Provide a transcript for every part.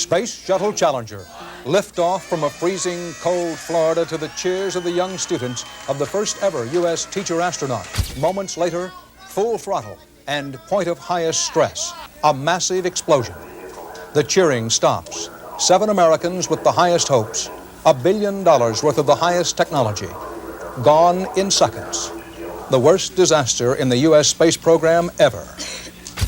Space Shuttle Challenger. Liftoff from a freezing cold Florida to the cheers of the young students of the first ever U.S. teacher astronaut. Moments later, full throttle and point of highest stress. A massive explosion. The cheering stops. 7 Americans with the highest hopes. $1 billion worth of the highest technology. Gone in seconds. The worst disaster in the U.S. space program ever.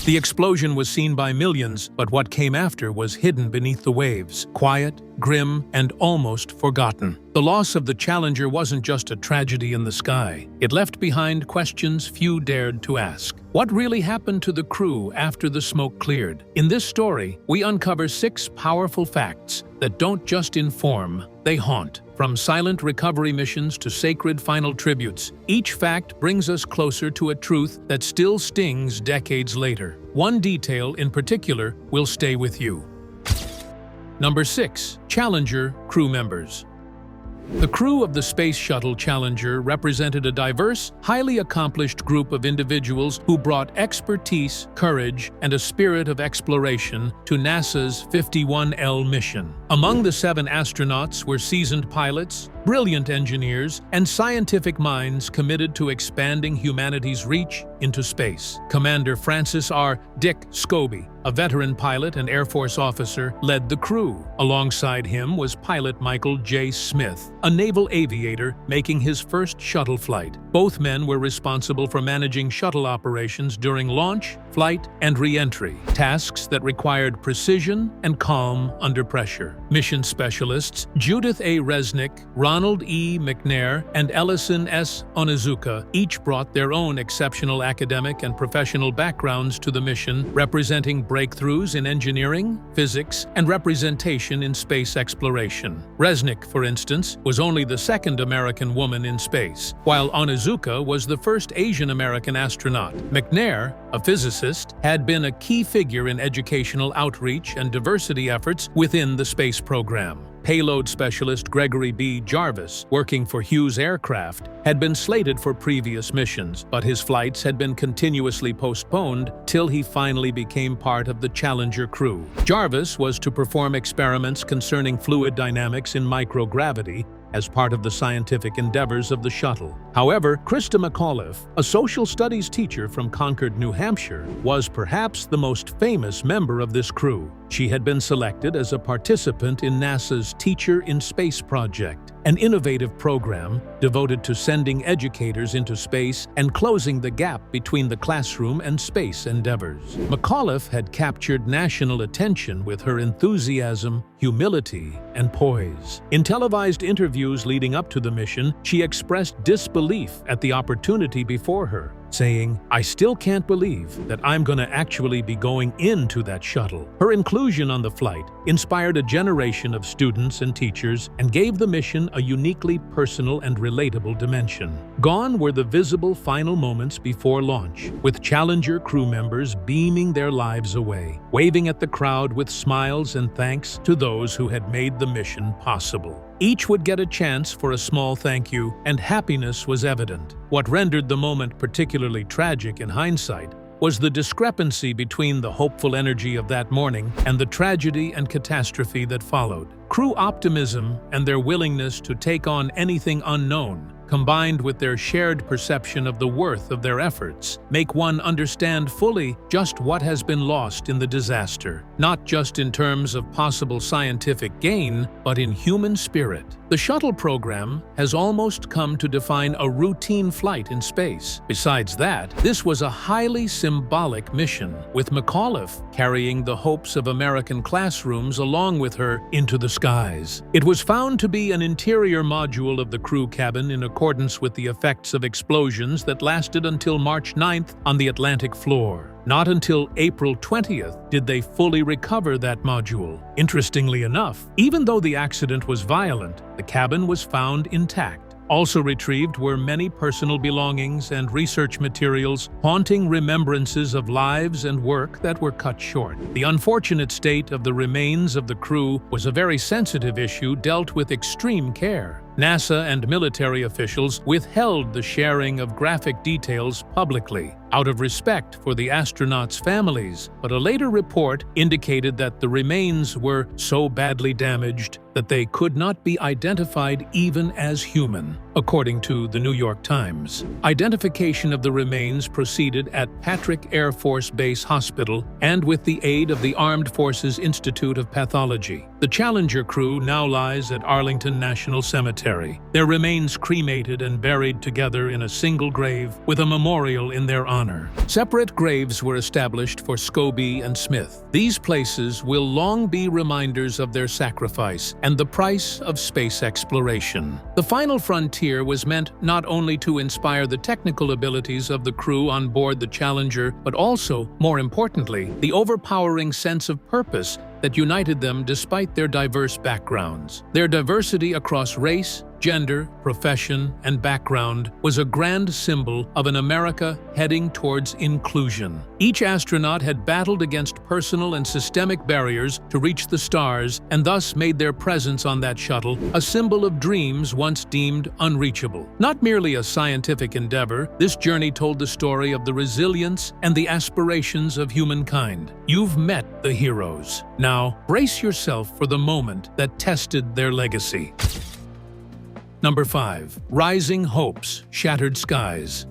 The explosion was seen by millions, but what came after was hidden beneath the waves, quiet, grim, and almost forgotten. The loss of the Challenger wasn't just a tragedy in the sky. It left behind questions few dared to ask. What really happened to the crew after the smoke cleared? In this story, we uncover 6 powerful facts that don't just inform, they haunt. From silent recovery missions to sacred final tributes, each fact brings us closer to a truth that still stings decades later. One detail in particular will stay with you. Number 6. Challenger crew members. The crew of the Space Shuttle Challenger represented a diverse, highly accomplished group of individuals who brought expertise, courage, and a spirit of exploration to NASA's 51L mission. Among the 7 astronauts were seasoned pilots, brilliant engineers, and scientific minds committed to expanding humanity's reach into space. Commander Francis R. "Dick" Scobie, a veteran pilot and Air Force officer, led the crew. Alongside him was pilot Michael J. Smith, a naval aviator making his first shuttle flight. Both men were responsible for managing shuttle operations during launch, flight, and re-entry, tasks that required precision and calm under pressure. Mission specialists Judith A. Resnick, Ronald E. McNair, and Ellison S. Onizuka each brought their own exceptional academic and professional backgrounds to the mission, representing breakthroughs in engineering, physics, and representation in space exploration. Resnick, for instance, was only the 2nd American woman in space, while Onizuka was the first Asian American astronaut. McNair, a physicist, had been a key figure in educational outreach and diversity efforts within the space program. Payload specialist Gregory B. Jarvis, working for Hughes Aircraft, had been slated for previous missions, but his flights had been continuously postponed till he finally became part of the Challenger crew. Jarvis was to perform experiments concerning fluid dynamics in microgravity as part of the scientific endeavors of the shuttle. However, Krista McAuliffe, a social studies teacher from Concord, New Hampshire, was perhaps the most famous member of this crew. She had been selected as a participant in NASA's Teacher in Space project, an innovative program devoted to sending educators into space and closing the gap between the classroom and space endeavors. McAuliffe had captured national attention with her enthusiasm, humility, and poise. In televised interviews leading up to the mission, she expressed disbelief at the opportunity before her, saying, "I still can't believe that I'm going to actually be going into that shuttle." Her inclusion on the flight inspired a generation of students and teachers and gave the mission a uniquely personal and relatable dimension. Gone were the visible final moments before launch, with Challenger crew members beaming their lives away, waving at the crowd with smiles and thanks to those who had made the mission possible. Each would get a chance for a small thank you, and happiness was evident. What rendered the moment particularly tragic in hindsight was the discrepancy between the hopeful energy of that morning and the tragedy and catastrophe that followed. Crew optimism and their willingness to take on anything unknown, combined with their shared perception of the worth of their efforts, make one understand fully just what has been lost in the disaster, not just in terms of possible scientific gain, but in human spirit. The shuttle program has almost come to define a routine flight in space. Besides that, this was a highly symbolic mission, with McAuliffe carrying the hopes of American classrooms along with her into the skies. It was found to be an interior module of the crew cabin in accordance with the effects of explosions that lasted until March 9th on the Atlantic floor. Not until April 20th did they fully recover that module. Interestingly enough, even though the accident was violent, the cabin was found intact. Also retrieved were many personal belongings and research materials, haunting remembrances of lives and work that were cut short. The unfortunate state of the remains of the crew was a very sensitive issue dealt with extreme care. NASA and military officials withheld the sharing of graphic details publicly, out of respect for the astronauts' families, but a later report indicated that the remains were so badly damaged that they could not be identified even as human, according to the New York Times. Identification of the remains proceeded at Patrick Air Force Base Hospital and with the aid of the Armed Forces Institute of Pathology. The Challenger crew now lies at Arlington National Cemetery, their remains cremated and buried together in a single grave with a memorial in their honor. Separate graves were established for Scobie and Smith. These places will long be reminders of their sacrifice and the price of space exploration. The final frontier was meant not only to inspire the technical abilities of the crew on board the Challenger, but also, more importantly, the overpowering sense of purpose that united them despite their diverse backgrounds. Their diversity across race, gender, profession, and background was a grand symbol of an America heading towards inclusion. Each astronaut had battled against personal and systemic barriers to reach the stars and thus made their presence on that shuttle a symbol of dreams once deemed unreachable. Not merely a scientific endeavor, this journey told the story of the resilience and the aspirations of humankind. You've met the heroes. Now, brace yourself for the moment that tested their legacy. Number 5. Rising Hopes, Shattered Skies.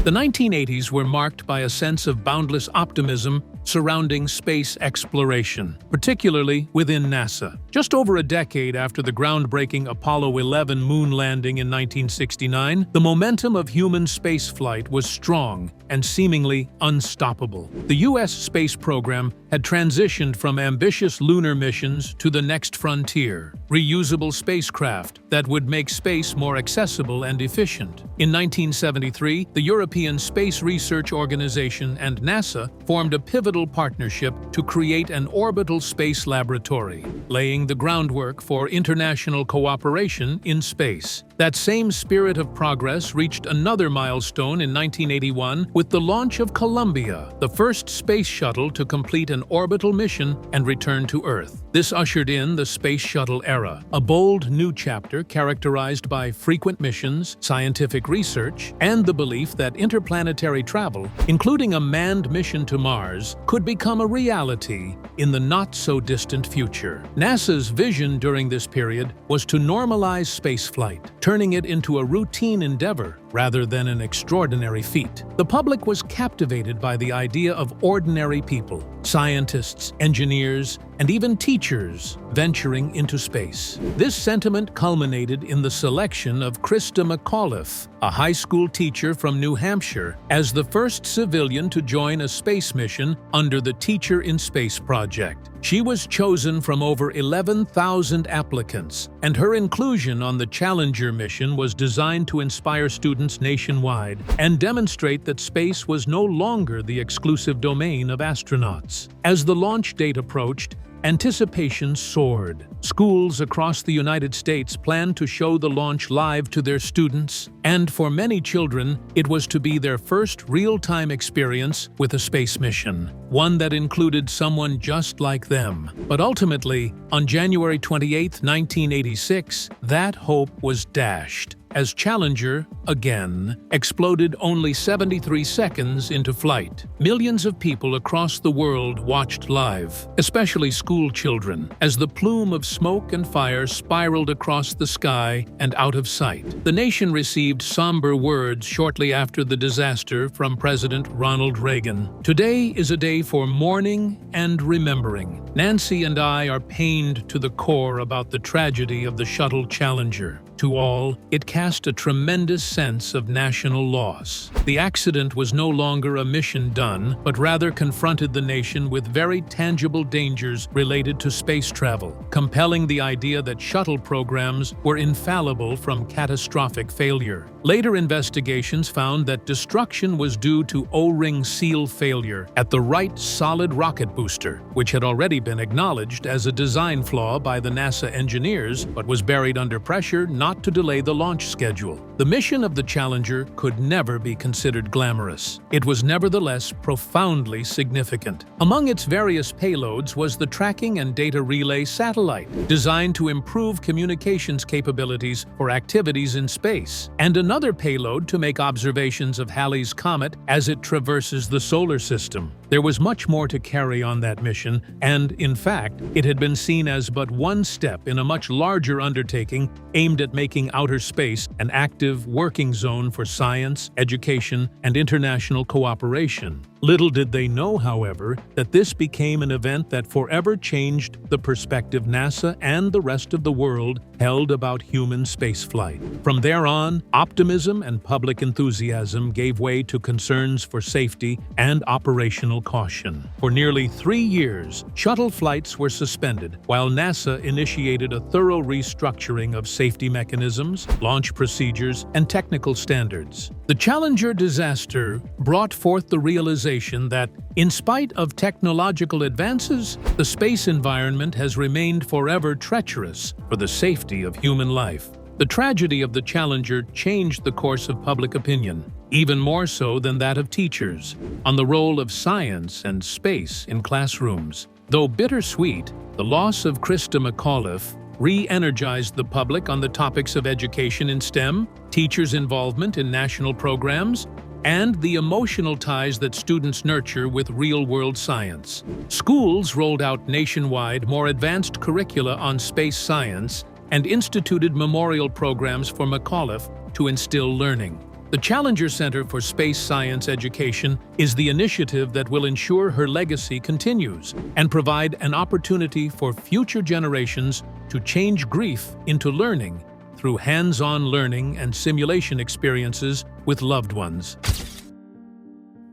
The 1980s were marked by a sense of boundless optimism surrounding space exploration, particularly within NASA. Just over a decade after the groundbreaking Apollo 11 moon landing in 1969, the momentum of human spaceflight was strong and seemingly unstoppable. The U.S. space program had transitioned from ambitious lunar missions to the next frontier, reusable spacecraft that would make space more accessible and efficient. In 1973, the European Space Research Organization and NASA formed a pivotal partnership to create an orbital space laboratory, laying the groundwork for international cooperation in space. That same spirit of progress reached another milestone in 1981 with the launch of Columbia, the first space shuttle to complete an orbital mission and return to Earth. This ushered in the space shuttle era, a bold new chapter characterized by frequent missions, scientific research, and the belief that interplanetary travel, including a manned mission to Mars, could become a reality in the not-so-distant future. NASA's vision during this period was to normalize spaceflight, turning it into a routine endeavor rather than an extraordinary feat. The public was captivated by the idea of ordinary people, scientists, engineers, and even teachers venturing into space. This sentiment culminated in the selection of Krista McAuliffe, a high school teacher from New Hampshire, as the first civilian to join a space mission under the Teacher in Space project. She was chosen from over 11,000 applicants, and her inclusion on the Challenger mission was designed to inspire students nationwide and demonstrate that space was no longer the exclusive domain of astronauts. As the launch date approached, anticipation soared. Schools across the United States planned to show the launch live to their students, and for many children, it was to be their first real-time experience with a space mission, one that included someone just like them. But ultimately, on January 28, 1986, that hope was dashed, as Challenger, again, exploded only 73 seconds into flight. Millions of people across the world watched live, especially school children, as the plume of smoke and fire spiraled across the sky and out of sight. The nation received somber words shortly after the disaster from President Ronald Reagan. Today is a day for mourning and remembering. Nancy and I are pained to the core about the tragedy of the shuttle Challenger. To all, it cast a tremendous sense of national loss. The accident was no longer a mission done, but rather confronted the nation with very tangible dangers related to space travel, compelling the idea that shuttle programs were infallible from catastrophic failure. Later investigations found that destruction was due to O-ring seal failure at the right solid rocket booster, which had already been acknowledged as a design flaw by the NASA engineers but was buried under pressure not to delay the launch schedule. The mission of the Challenger could never be considered glamorous. It was nevertheless profoundly significant. Among its various payloads was the Tracking and Data Relay Satellite, designed to improve communications capabilities for activities in space, and another payload to make observations of Halley's Comet as it traverses the solar system. There was much more to carry on that mission, and, in fact, it had been seen as but one step in a much larger undertaking aimed at making outer space an active working zone for science, education, and international cooperation. Little did they know, however, that this became an event that forever changed the perspective NASA and the rest of the world held about human spaceflight. From there on, optimism and public enthusiasm gave way to concerns for safety and operational caution. For nearly 3 years, shuttle flights were suspended, while NASA initiated a thorough restructuring of safety mechanisms, launch procedures, and technical standards. The Challenger disaster brought forth the realization that, in spite of technological advances, the space environment has remained forever treacherous for the safety of human life. The tragedy of the Challenger changed the course of public opinion, even more so than that of teachers, on the role of science and space in classrooms. Though bittersweet, the loss of Christa McAuliffe re-energized the public on the topics of education in STEM, teachers' involvement in national programs, and the emotional ties that students nurture with real-world science. Schools rolled out nationwide more advanced curricula on space science and instituted memorial programs for McAuliffe to instill learning. The Challenger Center for Space Science Education is the initiative that will ensure her legacy continues and provide an opportunity for future generations to change grief into learning through hands-on learning and simulation experiences with loved ones.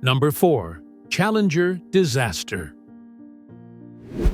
Number 4. Challenger Disaster.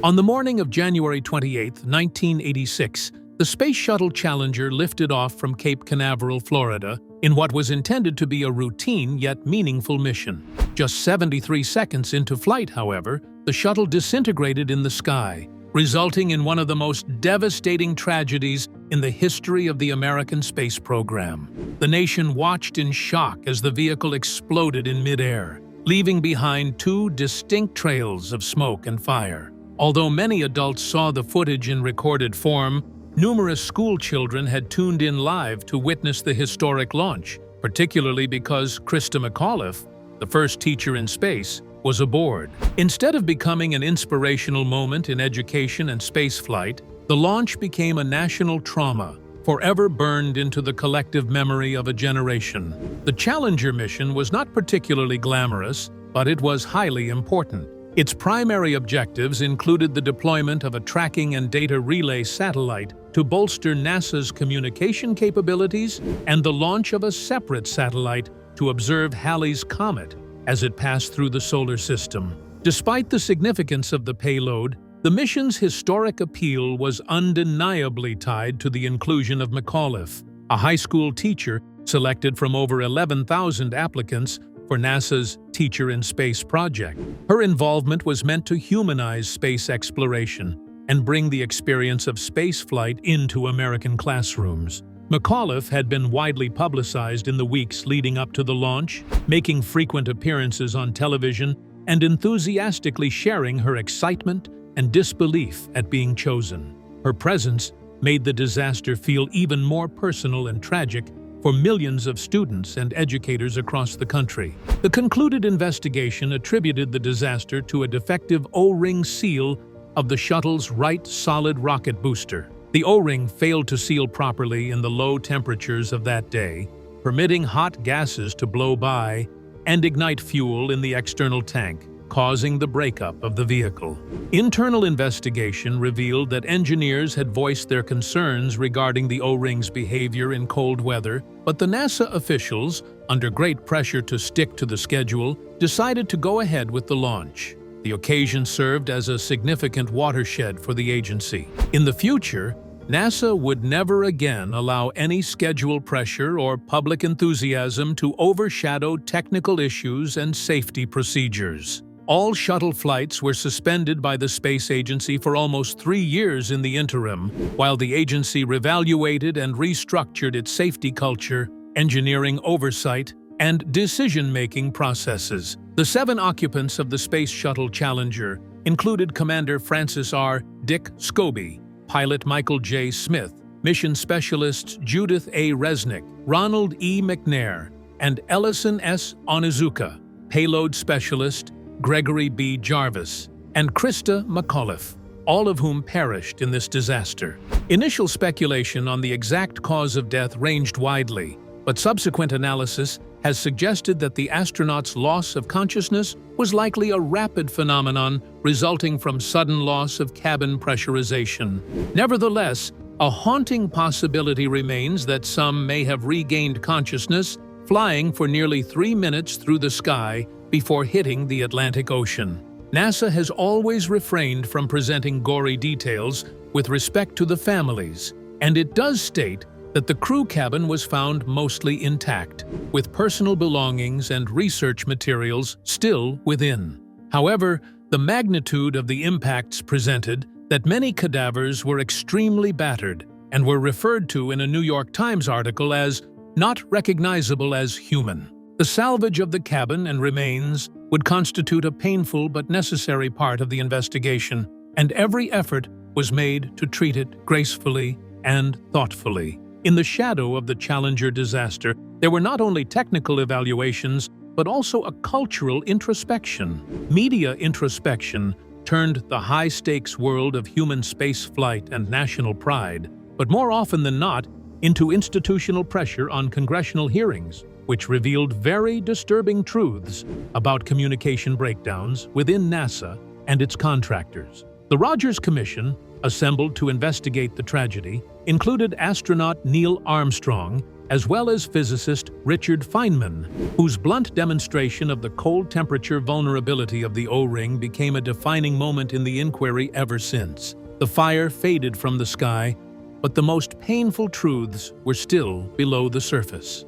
On the morning of January 28, 1986, the Space Shuttle Challenger lifted off from Cape Canaveral, Florida, in what was intended to be a routine yet meaningful mission. Just 73 seconds into flight, however, the shuttle disintegrated in the sky, resulting in one of the most devastating tragedies in the history of the American space program. The nation watched in shock as the vehicle exploded in midair, leaving behind 2 distinct trails of smoke and fire. Although many adults saw the footage in recorded form, numerous school children had tuned in live to witness the historic launch, particularly because Christa McAuliffe, the first teacher in space, was aboard. Instead of becoming an inspirational moment in education and spaceflight, the launch became a national trauma, forever burned into the collective memory of a generation. The Challenger mission was not particularly glamorous, but it was highly important. Its primary objectives included the deployment of a tracking and data relay satellite to bolster NASA's communication capabilities and the launch of a separate satellite to observe Halley's Comet as it passed through the solar system. Despite the significance of the payload, the mission's historic appeal was undeniably tied to the inclusion of McAuliffe, a high school teacher selected from over 11,000 applicants for NASA's Teacher in Space project. Her involvement was meant to humanize space exploration and bring the experience of spaceflight into American classrooms. McAuliffe had been widely publicized in the weeks leading up to the launch, making frequent appearances on television and enthusiastically sharing her excitement and disbelief at being chosen. Her presence made the disaster feel even more personal and tragic for millions of students and educators across the country. The concluded investigation attributed the disaster to a defective O-ring seal of the shuttle's right solid rocket booster. The O-ring failed to seal properly in the low temperatures of that day, permitting hot gases to blow by and ignite fuel in the external tank, causing the breakup of the vehicle. Internal investigation revealed that engineers had voiced their concerns regarding the O-ring's behavior in cold weather, but the NASA officials, under great pressure to stick to the schedule, decided to go ahead with the launch. The occasion served as a significant watershed for the agency. In the future, NASA would never again allow any schedule pressure or public enthusiasm to overshadow technical issues and safety procedures. All shuttle flights were suspended by the space agency for almost 3 years in the interim, while the agency reevaluated and restructured its safety culture, engineering oversight, and decision-making processes. The 7 occupants of the Space Shuttle Challenger included Commander Francis R. Dick Scobie, pilot Michael J. Smith, mission specialists Judith A. Resnick, Ronald E. McNair, and Ellison S. Onizuka, payload specialist Gregory B. Jarvis, and Krista McAuliffe, all of whom perished in this disaster. Initial speculation on the exact cause of death ranged widely, but subsequent analysis has suggested that the astronauts' loss of consciousness was likely a rapid phenomenon resulting from sudden loss of cabin pressurization. Nevertheless, a haunting possibility remains that some may have regained consciousness flying for nearly 3 minutes through the sky before hitting the Atlantic Ocean. NASA has always refrained from presenting gory details with respect to the families, and it does state that the crew cabin was found mostly intact, with personal belongings and research materials still within. However, the magnitude of the impacts presented that many cadavers were extremely battered and were referred to in a New York Times article as not recognizable as human. The salvage of the cabin and remains would constitute a painful but necessary part of the investigation, and every effort was made to treat it gracefully and thoughtfully. In the shadow of the Challenger disaster, there were not only technical evaluations, but also a cultural introspection. Media introspection turned the high-stakes world of human spaceflight and national pride, but more often than not, into institutional pressure on congressional hearings, which revealed very disturbing truths about communication breakdowns within NASA and its contractors. The Rogers Commission, assembled to investigate the tragedy, included astronaut Neil Armstrong as well as physicist Richard Feynman, whose blunt demonstration of the cold temperature vulnerability of the O-ring became a defining moment in the inquiry ever since. The fire faded from the sky, but the most painful truths were still below the surface.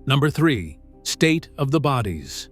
Number 3. State of the bodies.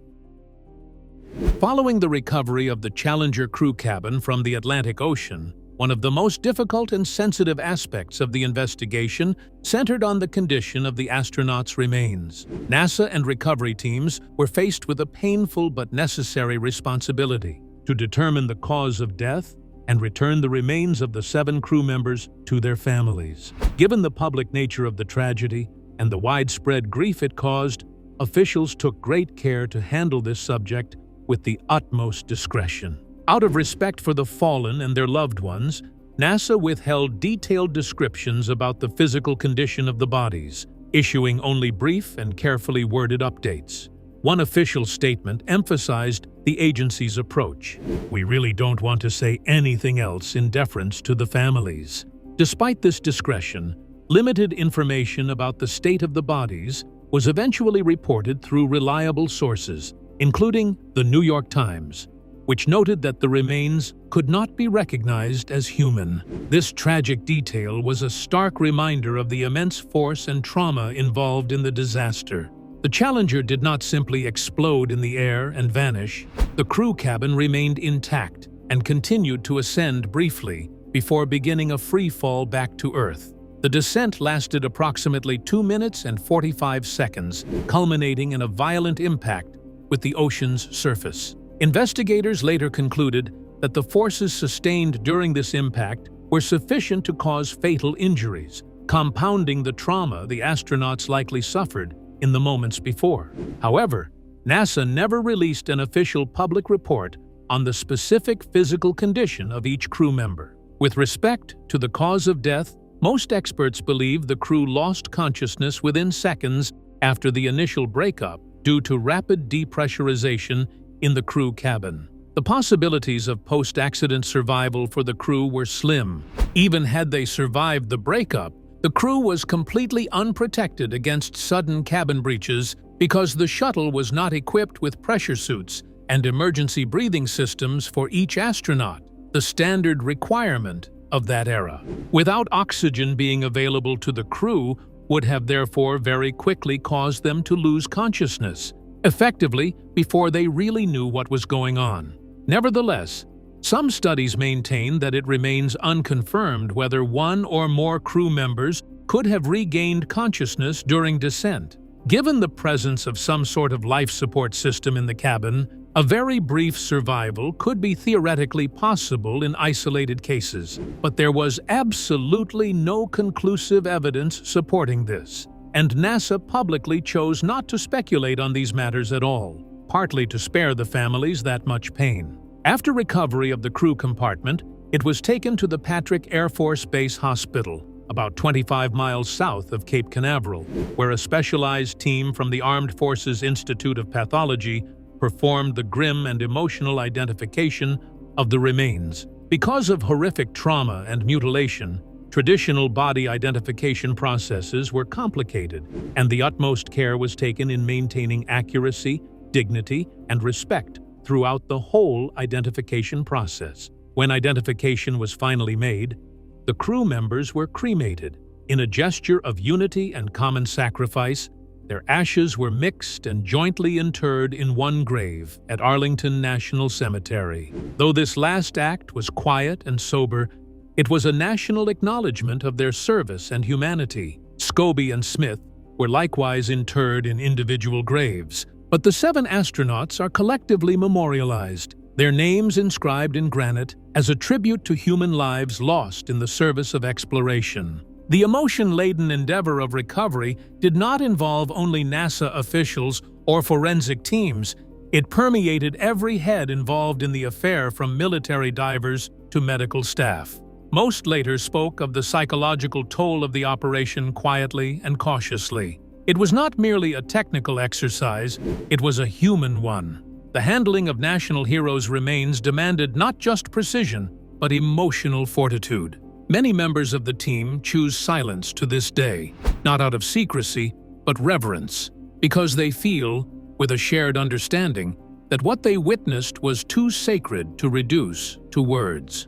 Following the recovery of the Challenger crew cabin from the Atlantic Ocean, one of the most difficult and sensitive aspects of the investigation centered on the condition of the astronauts' remains. NASA and recovery teams were faced with a painful but necessary responsibility to determine the cause of death and return the remains of the 7 crew members to their families. Given the public nature of the tragedy and the widespread grief it caused, officials took great care to handle this subject with the utmost discretion. Out of respect for the fallen and their loved ones, NASA withheld detailed descriptions about the physical condition of the bodies, issuing only brief and carefully worded updates. One official statement emphasized the agency's approach. "We really don't want to say anything else in deference to the families." Despite this discretion, limited information about the state of the bodies was eventually reported through reliable sources, including the New York Times, which noted that the remains could not be recognized as human. This tragic detail was a stark reminder of the immense force and trauma involved in the disaster. The Challenger did not simply explode in the air and vanish. The crew cabin remained intact and continued to ascend briefly before beginning a free fall back to Earth. The descent lasted approximately 2 minutes and 45 seconds, culminating in a violent impact with the ocean's surface. Investigators later concluded that the forces sustained during this impact were sufficient to cause fatal injuries, compounding the trauma the astronauts likely suffered in the moments before. However, NASA never released an official public report on the specific physical condition of each crew member. With respect to the cause of death, most experts believe the crew lost consciousness within seconds after the initial breakup due to rapid depressurization in the crew cabin. The possibilities of post-accident survival for the crew were slim. Even had they survived the breakup, the crew was completely unprotected against sudden cabin breaches because the shuttle was not equipped with pressure suits and emergency breathing systems for each astronaut, the standard requirement of that era. Without oxygen being available to the crew would have therefore very quickly caused them to lose consciousness, effectively before they really knew what was going on. Nevertheless, some studies maintain that it remains unconfirmed whether one or more crew members could have regained consciousness during descent. Given the presence of some sort of life support system in the cabin, a very brief survival could be theoretically possible in isolated cases, but there was absolutely no conclusive evidence supporting this, and NASA publicly chose not to speculate on these matters at all, partly to spare the families that much pain. After recovery of the crew compartment, it was taken to the Patrick Air Force Base Hospital, about 25 miles south of Cape Canaveral, where a specialized team from the Armed Forces Institute of Pathology performed the grim and emotional identification of the remains. Because of horrific trauma and mutilation, traditional body identification processes were complicated, and the utmost care was taken in maintaining accuracy, dignity, and respect throughout the whole identification process. When identification was finally made, the crew members were cremated. In a gesture of unity and common sacrifice, their ashes were mixed and jointly interred in one grave at Arlington National Cemetery. Though this last act was quiet and sober, it was a national acknowledgement of their service and humanity. Scobie and Smith were likewise interred in individual graves, but the 7 astronauts are collectively memorialized, their names inscribed in granite as a tribute to human lives lost in the service of exploration. The emotion-laden endeavor of recovery did not involve only NASA officials or forensic teams. It permeated every head involved in the affair, from military divers to medical staff. Most later spoke of the psychological toll of the operation quietly and cautiously. It was not merely a technical exercise, it was a human one. The handling of national heroes' remains demanded not just precision, but emotional fortitude. Many members of the team choose silence to this day, not out of secrecy, but reverence, because they feel, with a shared understanding, that what they witnessed was too sacred to reduce to words.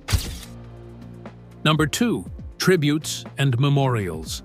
Number 2. Tributes and memorials.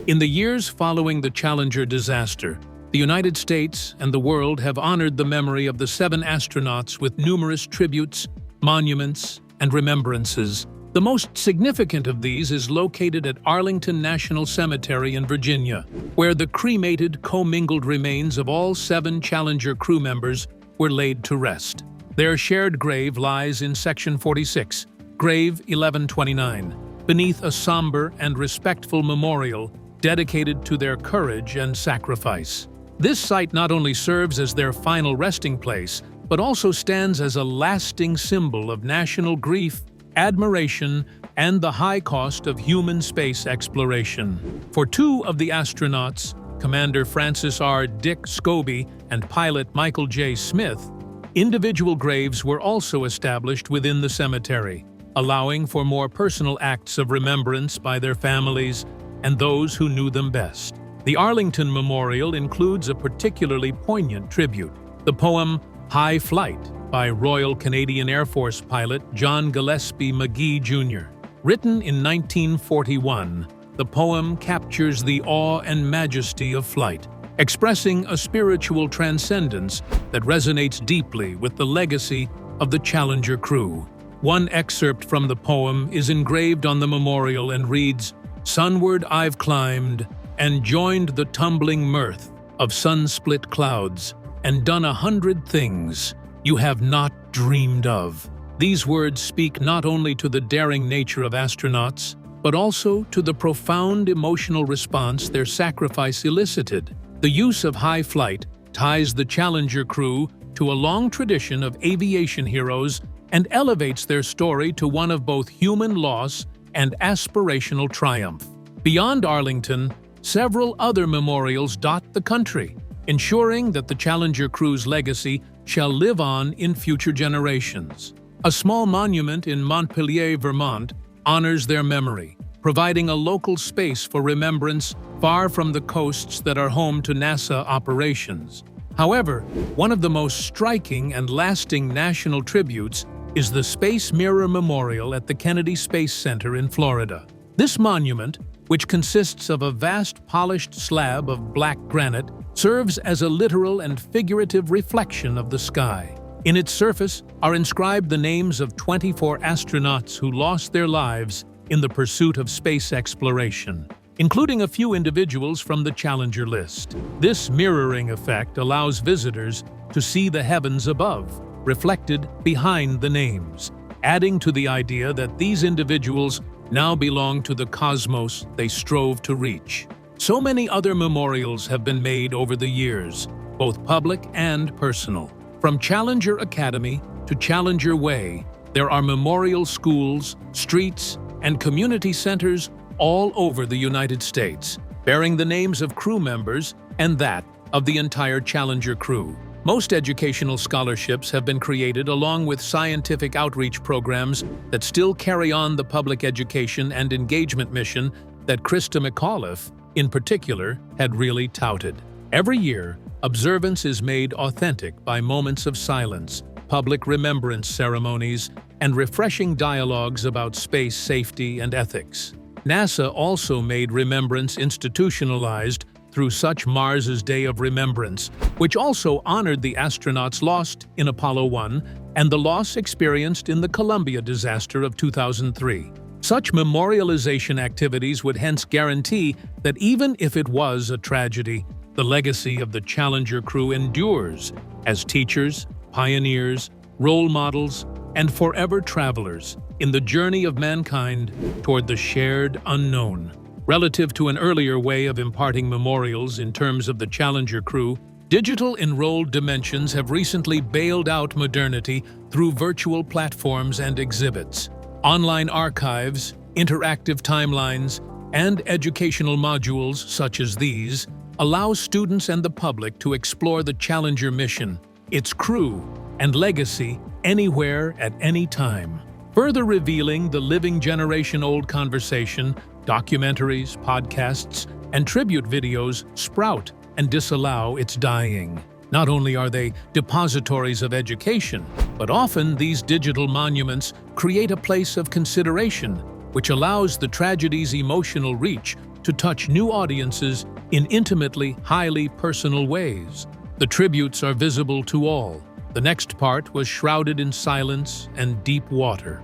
In the years following the Challenger disaster, the United States and the world have honored the memory of the 7 astronauts with numerous tributes, monuments, and remembrances. The most significant of these is located at Arlington National Cemetery in Virginia, where the cremated, commingled remains of all 7 Challenger crew members were laid to rest. Their shared grave lies in Section 46, Grave 1129, beneath a somber and respectful memorial dedicated to their courage and sacrifice. This site not only serves as their final resting place, but also stands as a lasting symbol of national grief, admiration, and the high cost of human space exploration. For 2 of the astronauts, Commander Francis R. Dick Scobie and pilot Michael J. Smith, individual graves were also established within the cemetery, allowing for more personal acts of remembrance by their families and those who knew them best. The Arlington Memorial includes a particularly poignant tribute, the poem High Flight by Royal Canadian Air Force pilot John Gillespie McGee, Jr. Written in 1941, the poem captures the awe and majesty of flight, expressing a spiritual transcendence that resonates deeply with the legacy of the Challenger crew. One excerpt from the poem is engraved on the memorial and reads, "Sunward I've climbed, and joined the tumbling mirth of sun-split clouds, and done 100 things you have not dreamed of." These words speak not only to the daring nature of astronauts, but also to the profound emotional response their sacrifice elicited. The use of high flight ties the Challenger crew to a long tradition of aviation heroes and elevates their story to one of both human loss and aspirational triumph. Beyond Arlington, several other memorials dot the country, ensuring that the Challenger crew's legacy shall live on in future generations. A small monument in Montpelier, Vermont, honors their memory, providing a local space for remembrance far from the coasts that are home to NASA operations. However, one of the most striking and lasting national tributes is the Space Mirror Memorial at the Kennedy Space Center in Florida. This monument, which consists of a vast polished slab of black granite, serves as a literal and figurative reflection of the sky. In its surface are inscribed the names of 24 astronauts who lost their lives in the pursuit of space exploration, including a few individuals from the Challenger list. This mirroring effect allows visitors to see the heavens above, reflected behind the names, adding to the idea that these individuals now belong to the cosmos they strove to reach. So many other memorials have been made over the years, both public and personal. From Challenger Academy to Challenger Way, there are memorial schools, streets, and community centers all over the United States, bearing the names of crew members and that of the entire Challenger crew. Most educational scholarships have been created along with scientific outreach programs that still carry on the public education and engagement mission that Krista McAuliffe, in particular, had really touted. Every year, observance is made authentic by moments of silence, public remembrance ceremonies, and refreshing dialogues about space safety and ethics. NASA also made remembrance institutionalized through such Mars's Day of Remembrance, which also honored the astronauts lost in Apollo 1 and the loss experienced in the Columbia disaster of 2003. Such memorialization activities would hence guarantee that even if it was a tragedy, the legacy of the Challenger crew endures as teachers, pioneers, role models, and forever travelers in the journey of mankind toward the shared unknown. Relative to an earlier way of imparting memorials in terms of the Challenger crew, digital enrolled dimensions have recently bailed out modernity through virtual platforms and exhibits. Online archives, interactive timelines, and educational modules such as these allow students and the public to explore the Challenger mission, its crew, and legacy anywhere at any time. Further revealing the living generation-old conversation, documentaries, podcasts, and tribute videos sprout and disallow its dying. Not only are they depositories of education, but often these digital monuments create a place of consideration, which allows the tragedy's emotional reach to touch new audiences in intimately, highly personal ways. The tributes are visible to all. The next part was shrouded in silence and deep water.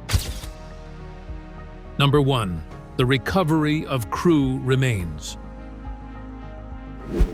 Number 1. The recovery of crew remains.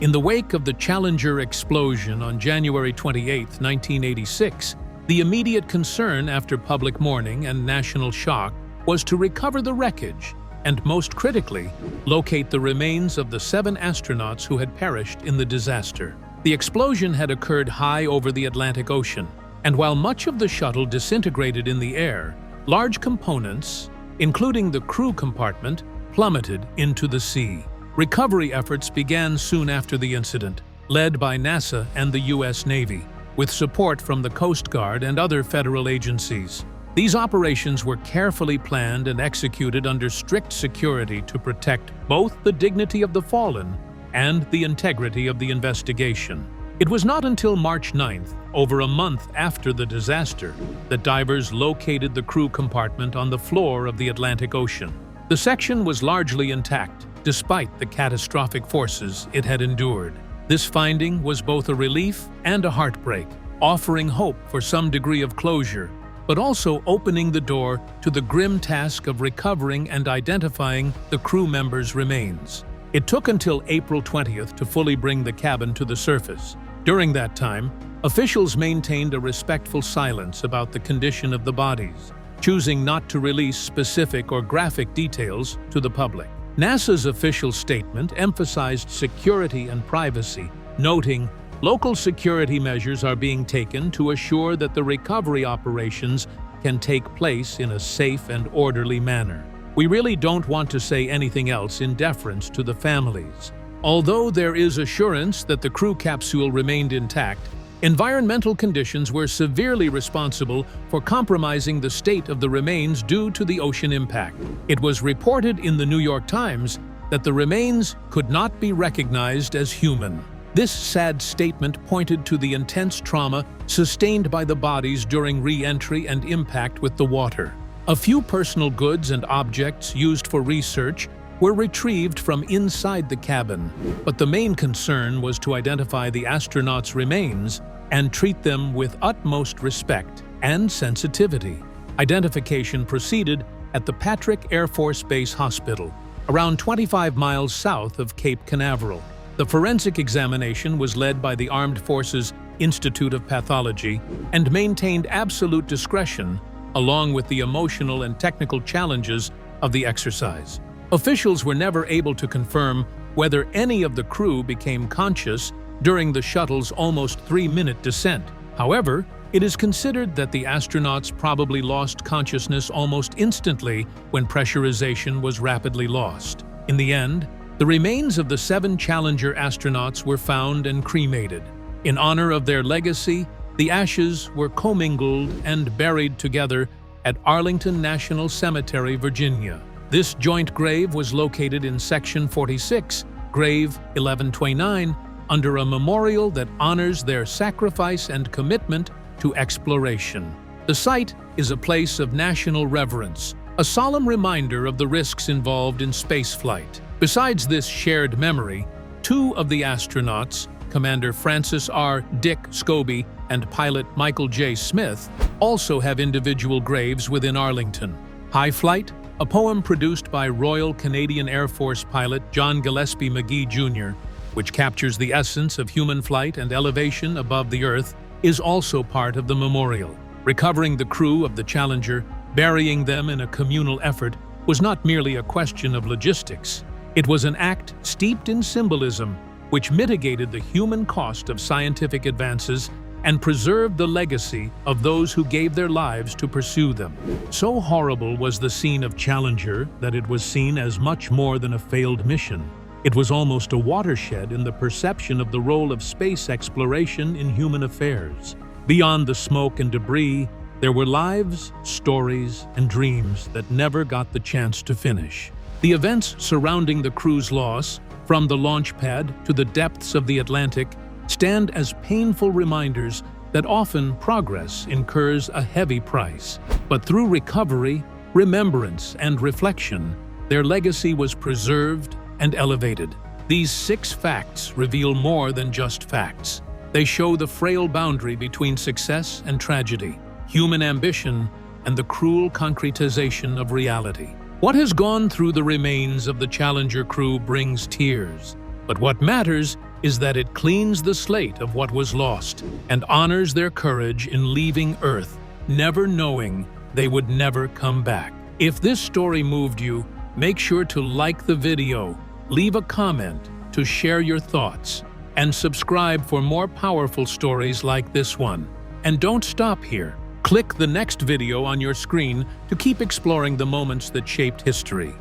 In the wake of the Challenger explosion on January 28, 1986, the immediate concern after public mourning and national shock was to recover the wreckage and, most critically, locate the remains of the 7 astronauts who had perished in the disaster. The explosion had occurred high over the Atlantic Ocean, and while much of the shuttle disintegrated in the air, large components, including the crew compartment, plummeted into the sea. Recovery efforts began soon after the incident, led by NASA and the U.S. Navy, with support from the Coast Guard and other federal agencies. These operations were carefully planned and executed under strict security to protect both the dignity of the fallen and the integrity of the investigation. It was not until March 9th, over a month after the disaster, that divers located the crew compartment on the floor of the Atlantic Ocean. The section was largely intact, despite the catastrophic forces it had endured. This finding was both a relief and a heartbreak, offering hope for some degree of closure, but also opening the door to the grim task of recovering and identifying the crew members' remains. It took until April 20th to fully bring the cabin to the surface. During that time, officials maintained a respectful silence about the condition of the bodies, choosing not to release specific or graphic details to the public. NASA's official statement emphasized security and privacy, noting, "Local security measures are being taken to assure that the recovery operations can take place in a safe and orderly manner. We really don't want to say anything else in deference to the families." Although there is assurance that the crew capsule remained intact, environmental conditions were severely responsible for compromising the state of the remains due to the ocean impact. It was reported in the New York Times that the remains could not be recognized as human. This sad statement pointed to the intense trauma sustained by the bodies during re-entry and impact with the water. A few personal goods and objects used for research were retrieved from inside the cabin, but the main concern was to identify the astronauts' remains and treat them with utmost respect and sensitivity. Identification proceeded at the Patrick Air Force Base Hospital, around 25 miles south of Cape Canaveral. The forensic examination was led by the Armed Forces Institute of Pathology and maintained absolute discretion along with the emotional and technical challenges of the exercise. Officials were never able to confirm whether any of the crew became conscious during the shuttle's almost 3-minute descent. However, it is considered that the astronauts probably lost consciousness almost instantly when pressurization was rapidly lost. In the end, the remains of the 7 Challenger astronauts were found and cremated. In honor of their legacy, the ashes were commingled and buried together at Arlington National Cemetery, Virginia. This joint grave was located in Section 46, Grave 1129, under a memorial that honors their sacrifice and commitment to exploration. The site is a place of national reverence, a solemn reminder of the risks involved in spaceflight. Besides this shared memory, 2 of the astronauts, Commander Francis R. Dick Scobie and pilot Michael J. Smith, also have individual graves within Arlington. High Flight, a poem produced by Royal Canadian Air Force pilot John Gillespie McGee Jr., which captures the essence of human flight and elevation above the Earth, is also part of the memorial. Recovering the crew of the Challenger, burying them in a communal effort, was not merely a question of logistics. It was an act steeped in symbolism, which mitigated the human cost of scientific advances and preserved the legacy of those who gave their lives to pursue them. So horrible was the scene of Challenger that it was seen as much more than a failed mission. It was almost a watershed in the perception of the role of space exploration in human affairs. Beyond the smoke and debris, there were lives, stories, and dreams that never got the chance to finish. The events surrounding the crew's loss, from the launch pad to the depths of the Atlantic, stand as painful reminders that often progress incurs a heavy price. But through recovery, remembrance, and reflection, their legacy was preserved and elevated. These 6 facts reveal more than just facts. They show the frail boundary between success and tragedy, human ambition, and the cruel concretization of reality. What has gone through the remains of the Challenger crew brings tears, but what matters is that it cleans the slate of what was lost and honors their courage in leaving Earth, never knowing they would never come back. If this story moved you, make sure to like the video, leave a comment to share your thoughts, and subscribe for more powerful stories like this one. And don't stop here. Click the next video on your screen to keep exploring the moments that shaped history.